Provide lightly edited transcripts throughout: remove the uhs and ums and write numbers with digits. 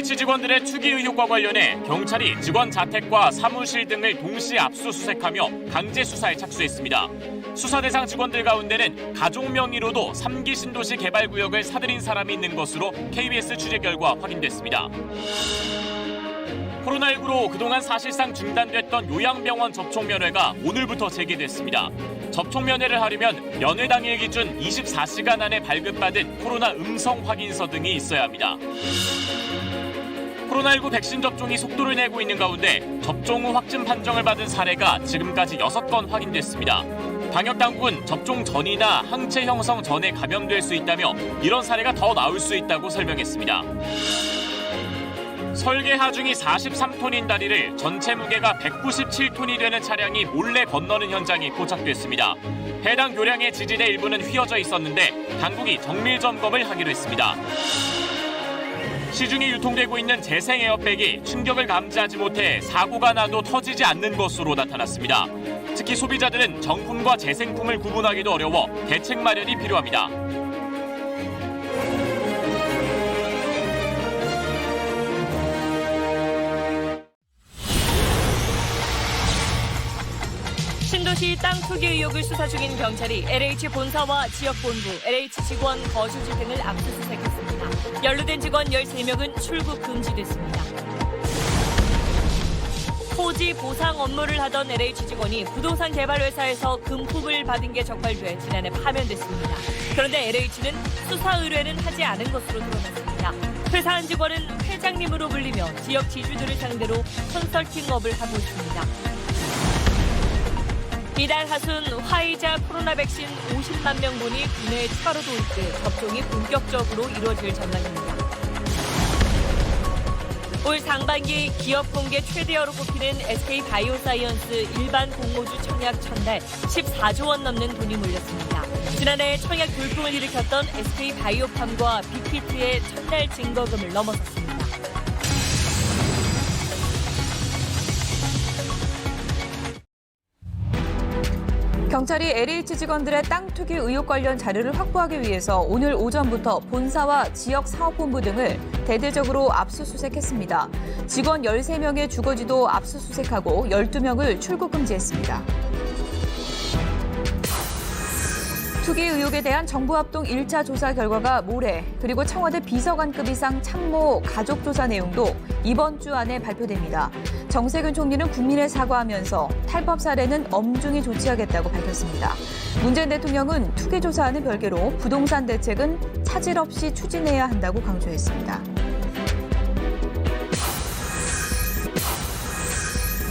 LH 직원들의 투기 의혹과 관련해 경찰이 직원 자택과 사무실 등을 동시 압수수색하며 강제 수사에 착수했습니다. 수사 대상 직원들 가운데는 가족 명의로도 3기 신도시 개발구역을 사들인 사람이 있는 것으로 KBS 취재 결과 확인됐습니다. 코로나19로 그동안 사실상 중단됐던 요양병원 접촉 면회가 오늘부터 재개됐습니다. 접촉 면회를 하려면 면회 당일 기준 24시간 안에 발급받은 코로나 음성 확인서 등이 있어야 합니다. 코로나19 백신 접종이 속도를 내고 있는 가운데 접종 후 확진 판정을 받은 사례가 지금까지 6건 확인됐습니다. 방역당국은 접종 전이나 항체 형성 전에 감염될 수 있다며 이런 사례가 더 나올 수 있다고 설명했습니다. 설계 하중이 43톤인 다리를 전체 무게가 197톤이 되는 차량이 몰래 건너는 현장이 포착됐습니다. 해당 교량의 지지대 일부는 휘어져 있었는데 당국이 정밀 점검을 하기로 했습니다. 시중에 유통되고 있는 재생 에어백이 충격을 감지하지 못해 사고가 나도 터지지 않는 것으로 나타났습니다. 특히 소비자들은 정품과 재생품을 구분하기도 어려워 대책 마련이 필요합니다. 신도시 땅 투기 의혹을 수사 중인 경찰이 LH 본사와 지역본부, LH 직원 거주지 등을 압수수색했습니다. 연루된 직원 13명은 출국 금지됐습니다. 토지 보상 업무를 하던 LH 직원이 부동산 개발 회사에서 금품을 받은 게 적발돼 지난해 파면됐습니다. 그런데 LH는 수사 의뢰는 하지 않은 것으로 드러났습니다. 회사 한 직원은 회장님으로 불리며 지역 지주들을 상대로 컨설팅업을 하고 있습니다. 이달 하순 화이자 코로나 백신 50만 명분이 국내에 추가로 도입돼 접종이 본격적으로 이루어질 전망입니다. 올 상반기 기업 공개 최대어로 꼽히는 SK바이오사이언스 일반 공모주 청약 천달 14조 원 넘는 돈이 몰렸습니다. 지난해 청약 돌풍을 일으켰던 SK바이오팜과 빅히트의 첫달 증거금을 넘어섰습니다. 경찰이 LH 직원들의 땅 투기 의혹 관련 자료를 확보하기 위해서 오늘 오전부터 본사와 지역 사업본부 등을 대대적으로 압수수색했습니다. 직원 13명의 주거지도 압수수색하고 12명을 출국 금지했습니다. 투기 의혹에 대한 정부합동 1차 조사 결과가 모레, 그리고 청와대 비서관급 이상 참모 가족조사 내용도 이번 주 안에 발표됩니다. 정세균 총리는 국민에 사과하면서 탈법 사례는 엄중히 조치하겠다고 밝혔습니다. 문재인 대통령은 투기 조사와는 별개로 부동산 대책은 차질 없이 추진해야 한다고 강조했습니다.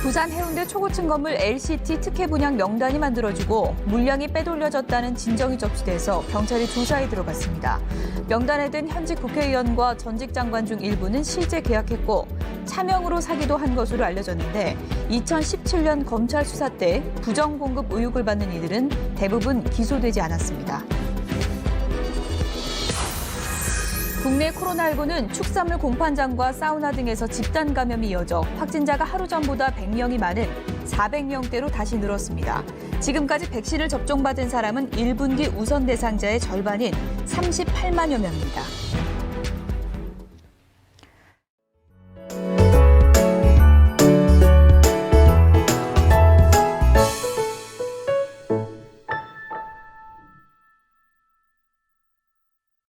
부산 해운대 초고층 건물 LCT 특혜 분양 명단이 만들어지고 물량이 빼돌려졌다는 진정이 접수돼서 경찰이 조사에 들어갔습니다. 명단에 든 현직 국회의원과 전직 장관 중 일부는 실제 계약했고 차명으로 사기도 한 것으로 알려졌는데 2017년 검찰 수사 때 부정공급 의혹을 받는 이들은 대부분 기소되지 않았습니다. 국내 코로나19는 축산물 공판장과 사우나 등에서 집단 감염이 이어져 확진자가 하루 전보다 100명이 많은 400명대로 다시 늘었습니다. 지금까지 백신을 접종받은 사람은 1분기 우선 대상자의 절반인 38만여 명입니다.